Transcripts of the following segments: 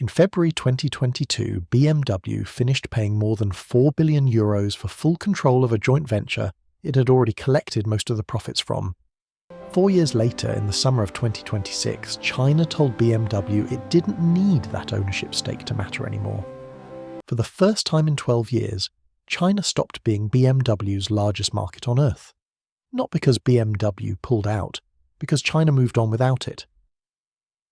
In February 2022, BMW finished paying more than €4 billion for full control of a joint venture it had already collected most of the profits from. 4 years later, in the summer of 2026, China told BMW it didn't need that ownership stake to matter anymore. For the first time in 12 years, China stopped being BMW's largest market on Earth. Not because BMW pulled out, because China moved on without it.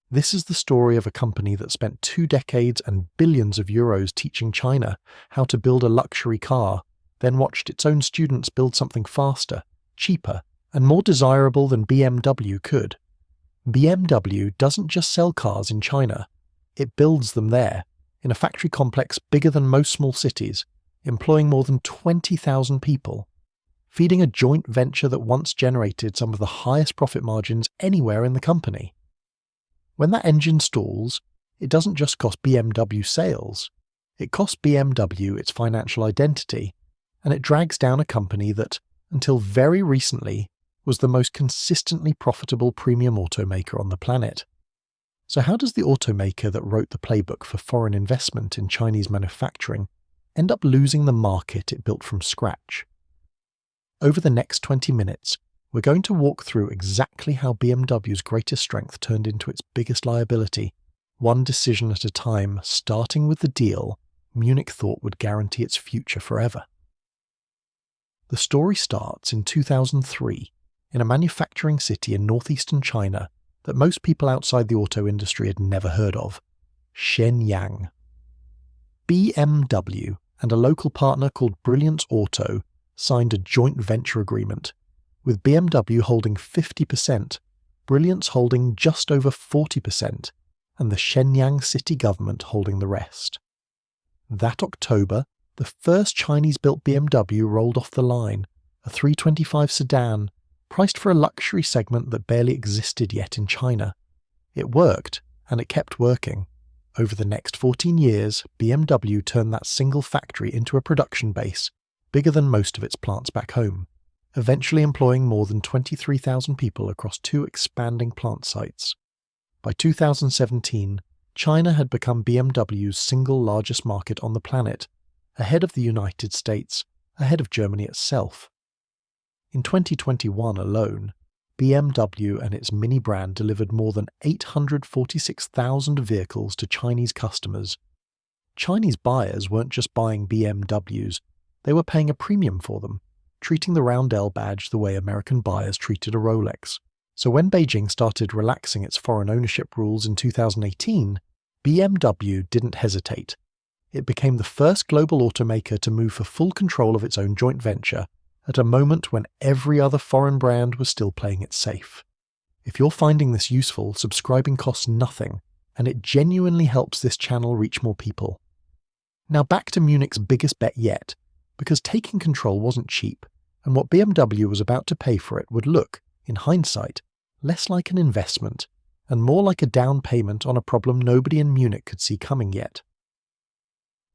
This is the story of a company that spent 2 decades and billions of euros teaching China how to build a luxury car, then watched its own students build something faster, cheaper, and more desirable than BMW could. BMW doesn't just sell cars in China, it builds them there, in a factory complex bigger than most small cities, employing more than 20,000 people, feeding a joint venture that once generated some of the highest profit margins anywhere in the company. When that engine stalls, it doesn't just cost BMW sales, it costs BMW its financial identity, and it drags down a company that, until very recently, was the most consistently profitable premium automaker on the planet. So how does the automaker that wrote the playbook for foreign investment in Chinese manufacturing end up losing the market it built from scratch? Over the next 20 minutes, we're going to walk through exactly how BMW's greatest strength turned into its biggest liability, one decision at a time, starting with the deal Munich thought would guarantee its future forever. The story starts in 2003, in a manufacturing city in northeastern China that most people outside the auto industry had never heard of, Shenyang. BMW and a local partner called Brilliance Auto signed a joint venture agreement, with BMW holding 50%, Brilliance holding just over 40%, and the Shenyang city government holding the rest. That October, the first Chinese-built BMW rolled off the line, a 325 sedan, priced for a luxury segment that barely existed yet in China. It worked, and it kept working. Over the next 14 years, BMW turned that single factory into a production base, bigger than most of its plants back home, eventually employing more than 23,000 people across 2 expanding plant sites. By 2017, China had become BMW's single largest market on the planet, ahead of the United States, ahead of Germany itself. In 2021 alone, BMW and its Mini brand delivered more than 846,000 vehicles to Chinese customers. Chinese buyers weren't just buying BMWs, they were paying a premium for them, treating the Roundel badge the way American buyers treated a Rolex. So when Beijing started relaxing its foreign ownership rules in 2018, BMW didn't hesitate. It became the first global automaker to move for full control of its own joint venture, at a moment when every other foreign brand was still playing it safe. If you're finding this useful, subscribing costs nothing, and it genuinely helps this channel reach more people. Now back to Munich's biggest bet yet, because taking control wasn't cheap, and what BMW was about to pay for it would look, in hindsight, less like an investment, and more like a down payment on a problem nobody in Munich could see coming yet.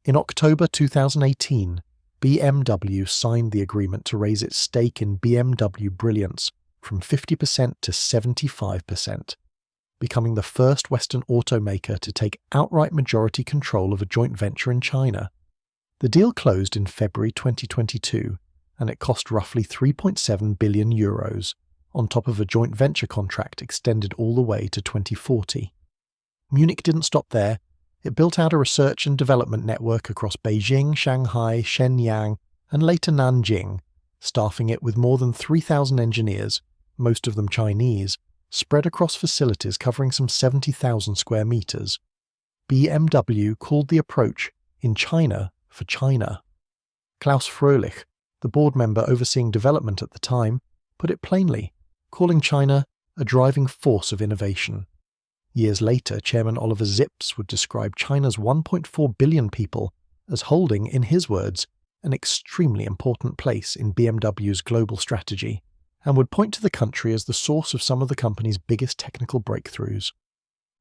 In October 2018, BMW signed the agreement to raise its stake in BMW Brilliance from 50% to 75%, becoming the first Western automaker to take outright majority control of a joint venture in China. The deal closed in February 2022, and it cost roughly €3.7 billion, on top of a joint venture contract extended all the way to 2040. Munich didn't stop there. It built out a research and development network across Beijing, Shanghai, Shenyang, and later Nanjing, staffing it with more than 3,000 engineers, most of them Chinese, spread across facilities covering some 70,000 square meters. BMW called the approach "in China for China." Klaus Fröhlich, the board member overseeing development at the time, put it plainly, calling China a driving force of innovation. Years later, Chairman Oliver Zipse would describe China's 1.4 billion people as holding, in his words, an extremely important place in BMW's global strategy, and would point to the country as the source of some of the company's biggest technical breakthroughs.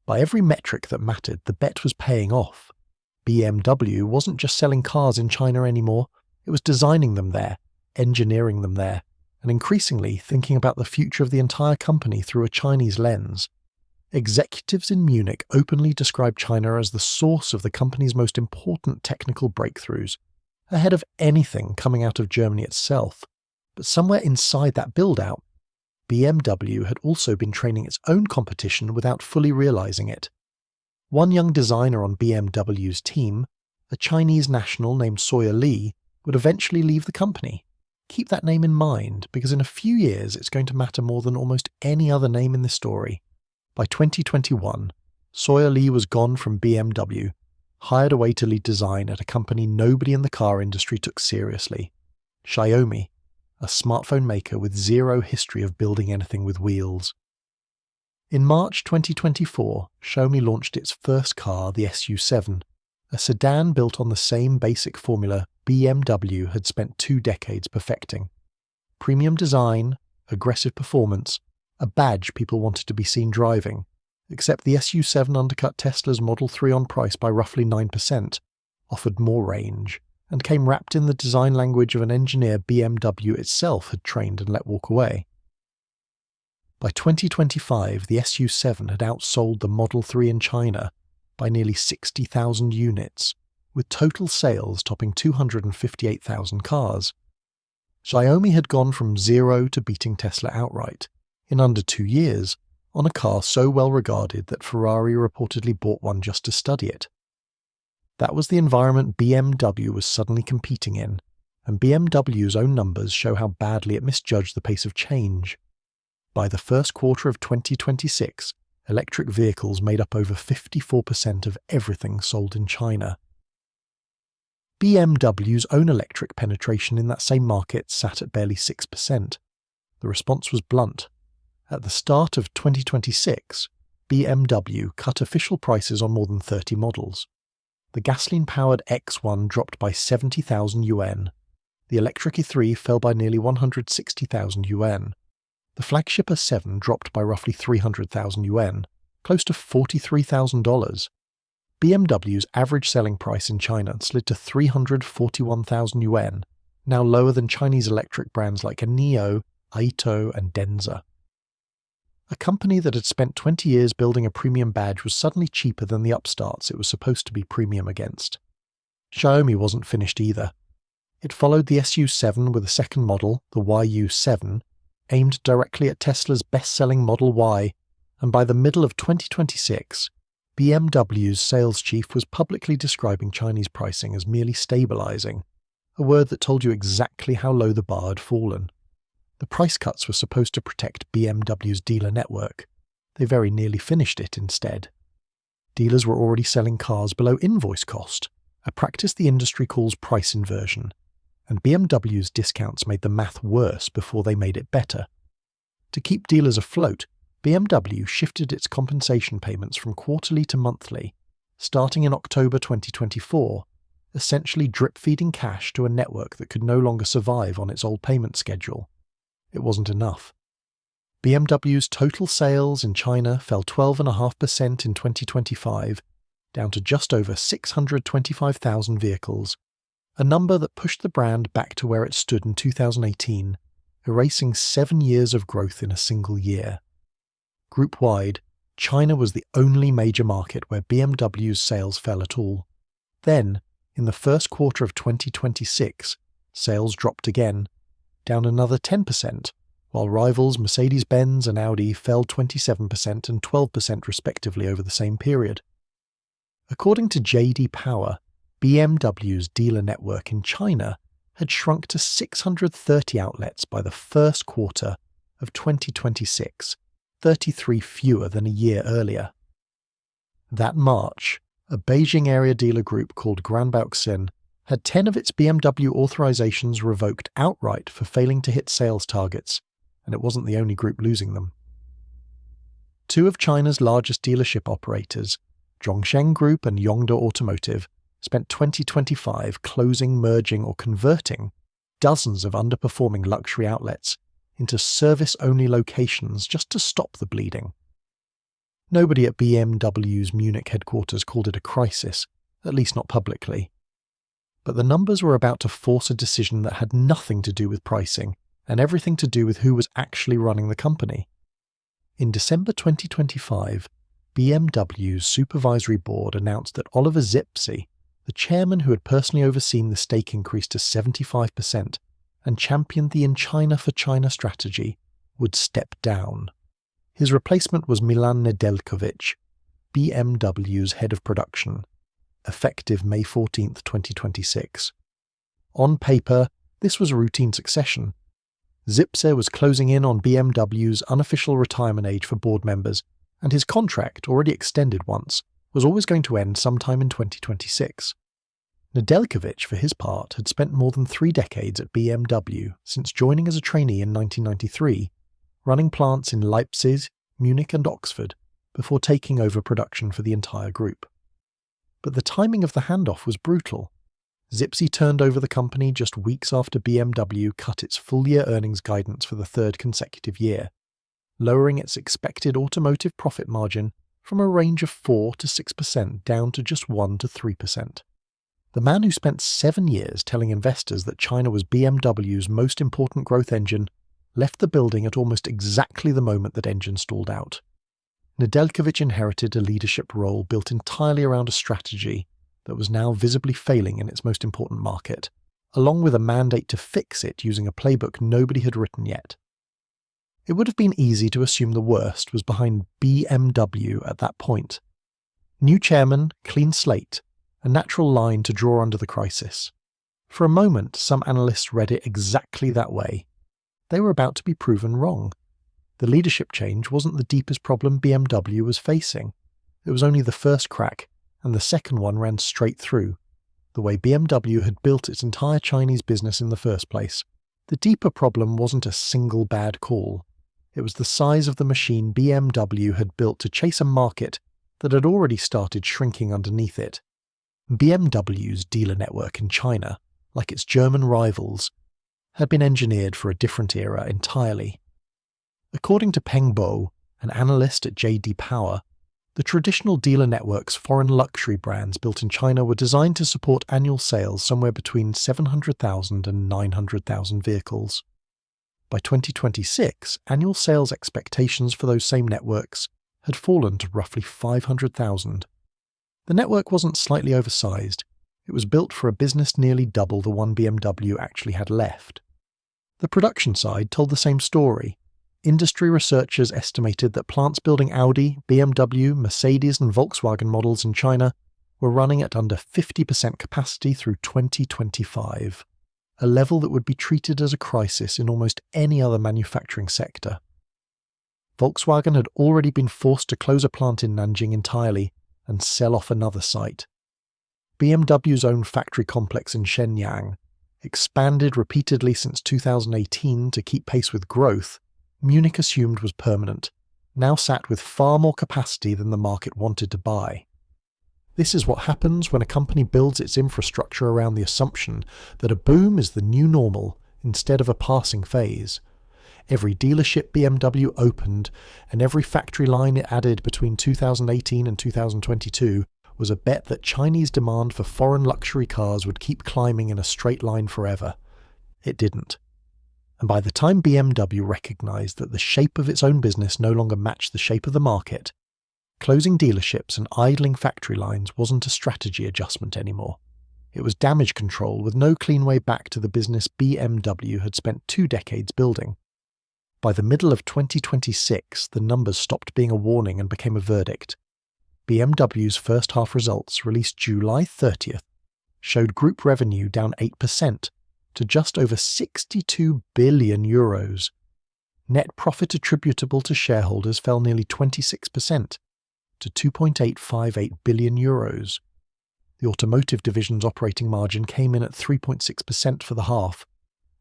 By every metric that mattered, the bet was paying off. BMW wasn't just selling cars in China anymore, it was designing them there, engineering them there, and increasingly thinking about the future of the entire company through a Chinese lens. Executives in Munich openly described China as the source of the company's most important technical breakthroughs, ahead of anything coming out of Germany itself. But somewhere inside that build-out, BMW had also been training its own competition without fully realizing it. One young designer on BMW's team, a Chinese national named Sawyer Lee, would eventually leave the company. Keep that name in mind, because in a few years it's going to matter more than almost any other name in this story. By 2021, Sawyer Lee was gone from BMW, hired away to lead design at a company nobody in the car industry took seriously, Xiaomi, a smartphone maker with zero history of building anything with wheels. In March 2024, Xiaomi launched its first car, the SU7, a sedan built on the same basic formula BMW had spent 2 decades perfecting. Premium design, aggressive performance, a badge people wanted to be seen driving, except the SU7 undercut Tesla's Model 3 on price by roughly 9%, offered more range, and came wrapped in the design language of an engineer BMW itself had trained and let walk away. By 2025, the SU7 had outsold the Model 3 in China by nearly 60,000 units, with total sales topping 258,000 cars. Xiaomi had gone from zero to beating Tesla outright, in under 2 years, on a car so well regarded that Ferrari reportedly bought one just to study it. That was the environment BMW was suddenly competing in, and BMW's own numbers show how badly it misjudged the pace of change. By the first quarter of 2026, electric vehicles made up over 54% of everything sold in China. BMW's own electric penetration in that same market sat at barely 6%. The response was blunt. At the start of 2026, BMW cut official prices on more than 30 models. The gasoline-powered X1 dropped by 70,000 yuan. The electric E3 fell by nearly 160,000 yuan. The flagship A7 dropped by roughly 300,000 yuan, close to $43,000. BMW's average selling price in China slid to 341,000 yuan, now lower than Chinese electric brands like NIO, Aito, and Denza. A company that had spent 20 years building a premium badge was suddenly cheaper than the upstarts it was supposed to be premium against. Xiaomi wasn't finished either. It followed the SU7 with a second model, the YU7, aimed directly at Tesla's best-selling Model Y, and by the middle of 2026, BMW's sales chief was publicly describing Chinese pricing as merely stabilizing, a word that told you exactly how low the bar had fallen. The price cuts were supposed to protect BMW's dealer network. They very nearly finished it instead. Dealers were already selling cars below invoice cost, a practice the industry calls price inversion, and BMW's discounts made the math worse before they made it better. To keep dealers afloat, BMW shifted its compensation payments from quarterly to monthly, starting in October 2024, essentially drip-feeding cash to a network that could no longer survive on its old payment schedule. It wasn't enough. BMW's total sales in China fell 12.5% in 2025, down to just over 625,000 vehicles, a number that pushed the brand back to where it stood in 2018, erasing 7 years of growth in a single year. Group-wide, China was the only major market where BMW's sales fell at all. Then, in the first quarter of 2026, sales dropped again, down another 10%, while rivals Mercedes-Benz and Audi fell 27% and 12% respectively over the same period. According to J.D. Power, BMW's dealer network in China had shrunk to 630 outlets by the first quarter of 2026, 33 fewer than a year earlier. That March, a Beijing area dealer group called Granbaoxin had 10 of its BMW authorizations revoked outright for failing to hit sales targets, and it wasn't the only group losing them. 2 of China's largest dealership operators, Zhongsheng Group and Chengdu Automotive, spent 2025 closing, merging, or converting dozens of underperforming luxury outlets into service-only locations just to stop the bleeding. Nobody at BMW's Munich headquarters called it a crisis, at least not publicly. But the numbers were about to force a decision that had nothing to do with pricing and everything to do with who was actually running the company. In December 2025, BMW's supervisory board announced that Oliver Zipse, the chairman who had personally overseen the stake increase to 75% and championed the In China for China strategy, would step down. His replacement was Milan Nedeljkovic, BMW's head of production, effective May 14, 2026. On paper, this was a routine succession. Zipse was closing in on BMW's unofficial retirement age for board members, and his contract, already extended once, was always going to end sometime in 2026. Nedeljkovic, for his part, had spent more than 3 decades at BMW since joining as a trainee in 1993, running plants in Leipzig, Munich and Oxford, before taking over production for the entire group. But the timing of the handoff was brutal. Zipse turned over the company just weeks after BMW cut its full-year earnings guidance for the 3rd consecutive year, lowering its expected automotive profit margin from a range of 4 to 6% down to just 1 to 3%. The man who spent 7 years telling investors that China was BMW's most important growth engine left the building at almost exactly the moment that engine stalled out. Nedeljkovic inherited a leadership role built entirely around a strategy that was now visibly failing in its most important market, along with a mandate to fix it using a playbook nobody had written yet. It would have been easy to assume the worst was behind BMW at that point. New chairman, clean slate, a natural line to draw under the crisis. For a moment, some analysts read it exactly that way. They were about to be proven wrong. The leadership change wasn't the deepest problem BMW was facing. It was only the first crack, and the second one ran straight through, the way BMW had built its entire Chinese business in the first place. The deeper problem wasn't a single bad call. It was the size of the machine BMW had built to chase a market that had already started shrinking underneath it. BMW's dealer network in China, like its German rivals, had been engineered for a different era entirely. According to Peng Bo, an analyst at J.D. Power, the traditional dealer network's foreign luxury brands built in China were designed to support annual sales somewhere between 700,000 and 900,000 vehicles. By 2026, annual sales expectations for those same networks had fallen to roughly 500,000. The network wasn't slightly oversized. It was built for a business nearly double the one BMW actually had left. The production side told the same story. Industry researchers estimated that plants building Audi, BMW, Mercedes and Volkswagen models in China were running at under 50% capacity through 2025, a level that would be treated as a crisis in almost any other manufacturing sector. Volkswagen had already been forced to close a plant in Nanjing entirely and sell off another site. BMW's own factory complex in Shenyang, expanded repeatedly since 2018 to keep pace with growth, Munich assumed was permanent, now sat with far more capacity than the market wanted to buy. This is what happens when a company builds its infrastructure around the assumption that a boom is the new normal instead of a passing phase. Every dealership BMW opened and every factory line it added between 2018 and 2022 was a bet that Chinese demand for foreign luxury cars would keep climbing in a straight line forever. It didn't. And by the time BMW recognized that the shape of its own business no longer matched the shape of the market, closing dealerships and idling factory lines wasn't a strategy adjustment anymore. It was damage control with no clean way back to the business BMW had spent 2 decades building. By the middle of 2026, the numbers stopped being a warning and became a verdict. BMW's first half results, released July 30th, showed group revenue down 8%, to just over 62 billion euros. Net profit attributable to shareholders fell nearly 26% to 2.858 billion euros. The Automotive division's operating margin came in at 3.6% for the half,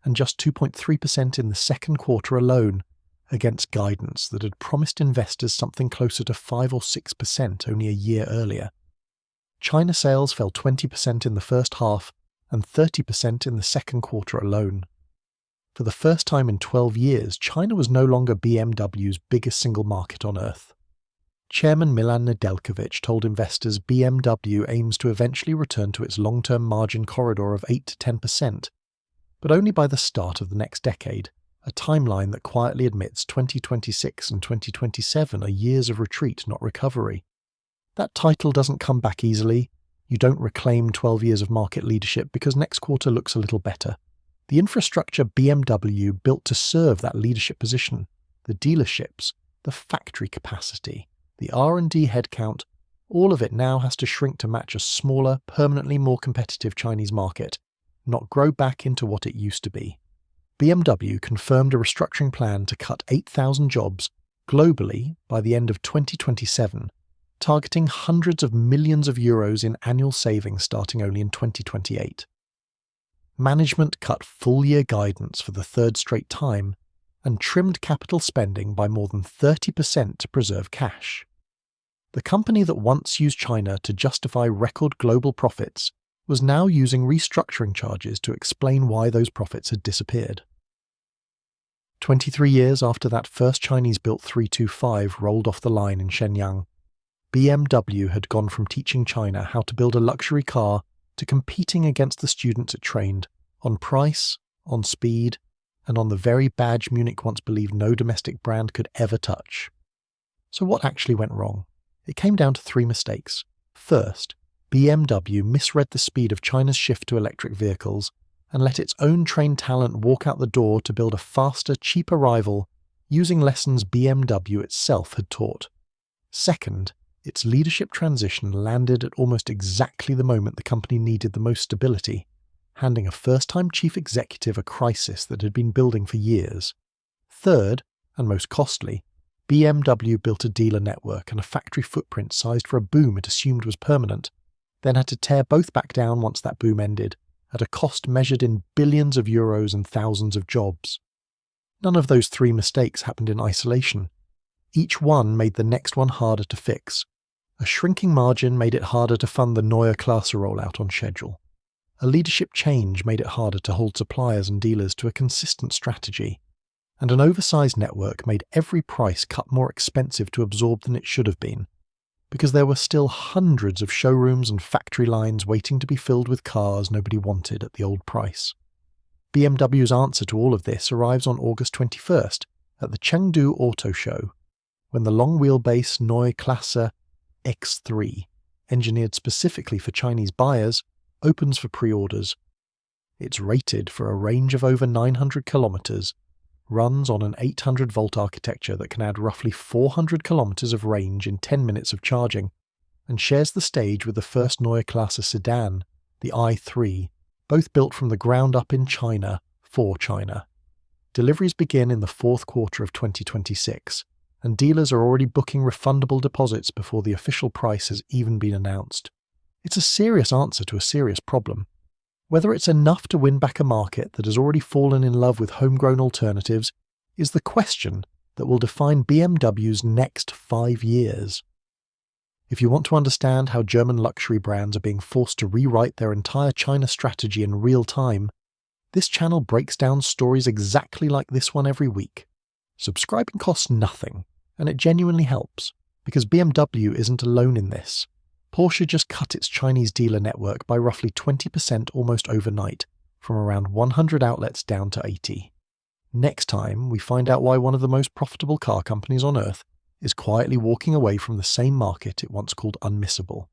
and just 2.3% in the second quarter alone, against guidance that had promised investors something closer to 5 or 6% only a year earlier. China sales fell 20% in the first half, and 30% in the second quarter alone. For the first time in 12 years, China was no longer BMW's biggest single market on earth. Chairman Milan Nedeljkovic told investors BMW aims to eventually return to its long-term margin corridor of 8 to 10%, but only by the start of the next decade, a timeline that quietly admits 2026 and 2027 are years of retreat, not recovery. That title doesn't come back easily. You don't reclaim 12 years of market leadership because next quarter looks a little better. The infrastructure BMW built to serve that leadership position, the dealerships, the factory capacity, the R&D headcount, all of it now has to shrink to match a smaller, permanently more competitive Chinese market, not grow back into what it used to be. BMW confirmed a restructuring plan to cut 8,000 jobs globally by the end of 2027, targeting hundreds of millions of euros in annual savings starting only in 2028. Management cut full-year guidance for the third straight time and trimmed capital spending by more than 30% to preserve cash. The company that once used China to justify record global profits was now using restructuring charges to explain why those profits had disappeared. 23 years after that first Chinese-built 325 rolled off the line in Shenyang, BMW had gone from teaching China how to build a luxury car to competing against the students it trained on price, on speed, and on the very badge Munich once believed no domestic brand could ever touch. So what actually went wrong? It came down to 3 mistakes. First, BMW misread the speed of China's shift to electric vehicles and let its own trained talent walk out the door to build a faster, cheaper rival using lessons BMW itself had taught. Second, its leadership transition landed at almost exactly the moment the company needed the most stability, handing a first-time chief executive a crisis that had been building for years. Third, and most costly, BMW built a dealer network and a factory footprint sized for a boom it assumed was permanent, then had to tear both back down once that boom ended, at a cost measured in billions of euros and thousands of jobs. None of those 3 mistakes happened in isolation. Each one made the next one harder to fix. A shrinking margin made it harder to fund the Neue Klasse rollout on schedule. A leadership change made it harder to hold suppliers and dealers to a consistent strategy. And an oversized network made every price cut more expensive to absorb than it should have been, because there were still hundreds of showrooms and factory lines waiting to be filled with cars nobody wanted at the old price. BMW's answer to all of this arrives on August 21st at the Chengdu Auto Show, when the long-wheelbase Neue Klasse X3, engineered specifically for Chinese buyers, opens for pre-orders. It's rated for a range of over 900 kilometers, runs on an 800-volt architecture that can add roughly 400 kilometers of range in 10 minutes of charging, and shares the stage with the first Neue Klasse sedan, the i3, both built from the ground up in China for China. Deliveries begin in the fourth quarter of 2026, and dealers are already booking refundable deposits before the official price has even been announced. It's a serious answer to a serious problem. Whether it's enough to win back a market that has already fallen in love with homegrown alternatives is the question that will define BMW's next 5 years. If you want to understand how German luxury brands are being forced to rewrite their entire China strategy in real time, this channel breaks down stories exactly like this one every week. Subscribing costs nothing, and it genuinely helps, because BMW isn't alone in this. Porsche just cut its Chinese dealer network by roughly 20% almost overnight, from around 100 outlets down to 80. Next time, we find out why one of the most profitable car companies on earth is quietly walking away from the same market it once called unmissable.